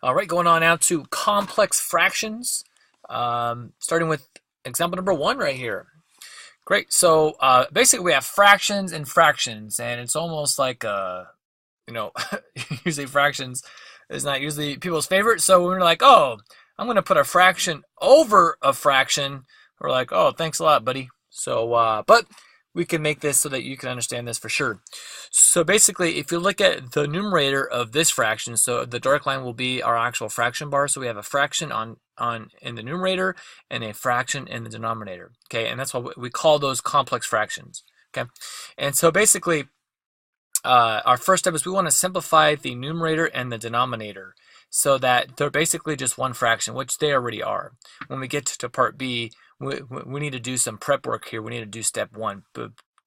All right, going on now to complex fractions. Starting with example number 1 right here. Great. So basically, we have fractions and fractions, and it's almost like you know, usually fractions is not usually people's favorite. So we're like, oh, I'm going to put a fraction over a fraction. We're like, oh, thanks a lot, buddy. So, but we can make this so that you can understand this for sure. So basically, if you look at the numerator of this fraction, so the dark line will be our actual fraction bar. So we have a fraction on in the numerator and a fraction in the denominator. Okay, and that's why we call those complex fractions. Okay, and so basically, our first step is we want to simplify the numerator and the denominator so that they're basically just one fraction, which they already are. When we get to part B, we need to do some prep work here. We need to do step 1.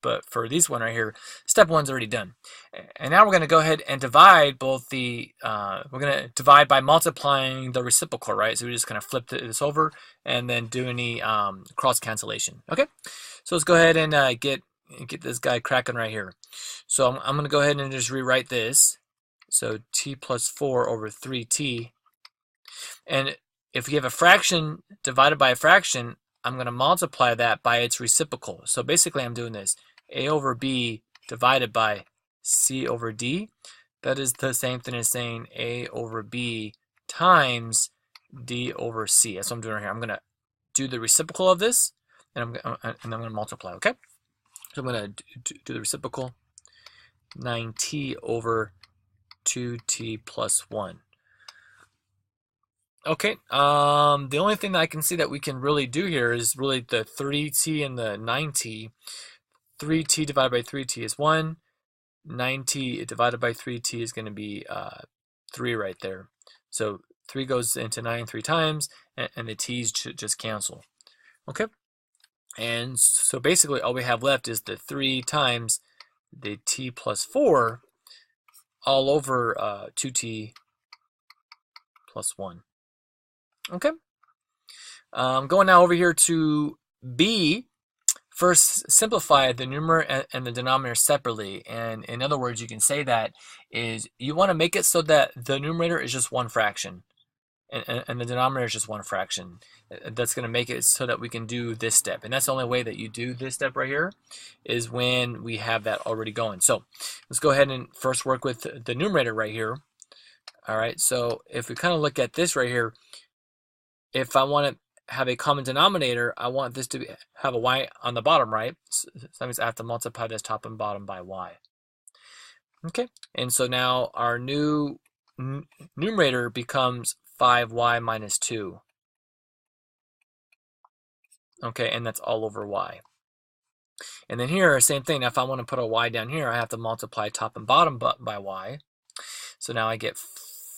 But for these one right here, step 1's already done. And now we're going to go ahead and divide both the, we're going to divide by multiplying the reciprocal, right? So we just kind of flip this over and then do any cross cancellation. Okay, so let's go ahead and get this guy cracking right here. So I'm going to go ahead and just rewrite this. So t plus 4 over 3t. And if we have a fraction divided by a fraction, I'm going to multiply that by its reciprocal. So basically I'm doing this. A over b divided by c over d. That is the same thing as saying a over b times d over c. That's what I'm doing right here. I'm going to do the reciprocal of this, and I'm going to multiply, okay? So I'm going to do the reciprocal. 9t over 2t plus 1. Okay, the only thing that I can see that we can really do here is really the 3t and the 9t. 3t divided by 3t is 1. 9t divided by 3t is going to be 3 right there. So 3 goes into 9 3 times, and the t's just cancel. Okay, and so basically all we have left is the 3 times the t plus 4 all over 2t plus 1. Okay. Going now over here to B. First, simplify the numerator and the denominator separately. And in other words, you can say that is you want to make it so that the numerator is just one fraction. And the denominator is just one fraction. That's going to make it so that we can do this step. And that's the only way that you do this step right here is when we have that already going. So let's go ahead and first work with the numerator right here. All right, so if we kind of look at this right here, if I want to have a common denominator, I want this to have a y on the bottom, right? So that means I have to multiply this top and bottom by y. Okay, and so now our new numerator becomes 5y minus 2. Okay, and that's all over y. And then here, same thing. If I want to put a y down here, I have to multiply top and bottom by y. So now I get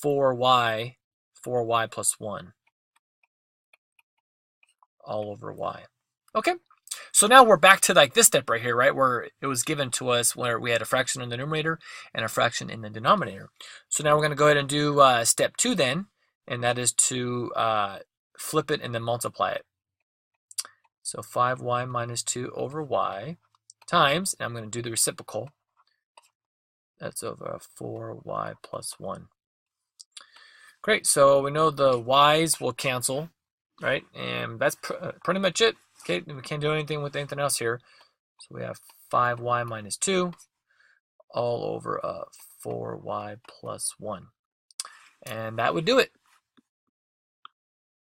4y plus 1 all over y. Okay, so now we're back to like this step right here, right, where it was given to us where we had a fraction in the numerator and a fraction in the denominator. So now we're going to go ahead and do step 2 then, and that is to flip it and then multiply it. So 5y minus 2 over y times, and I'm going to do the reciprocal. That's over 4y plus 1. Great, so we know the y's will cancel, right? And that's pretty much it. Okay, we can't do anything with anything else here. So we have 5y minus 2 all over 4y plus 1. And that would do it.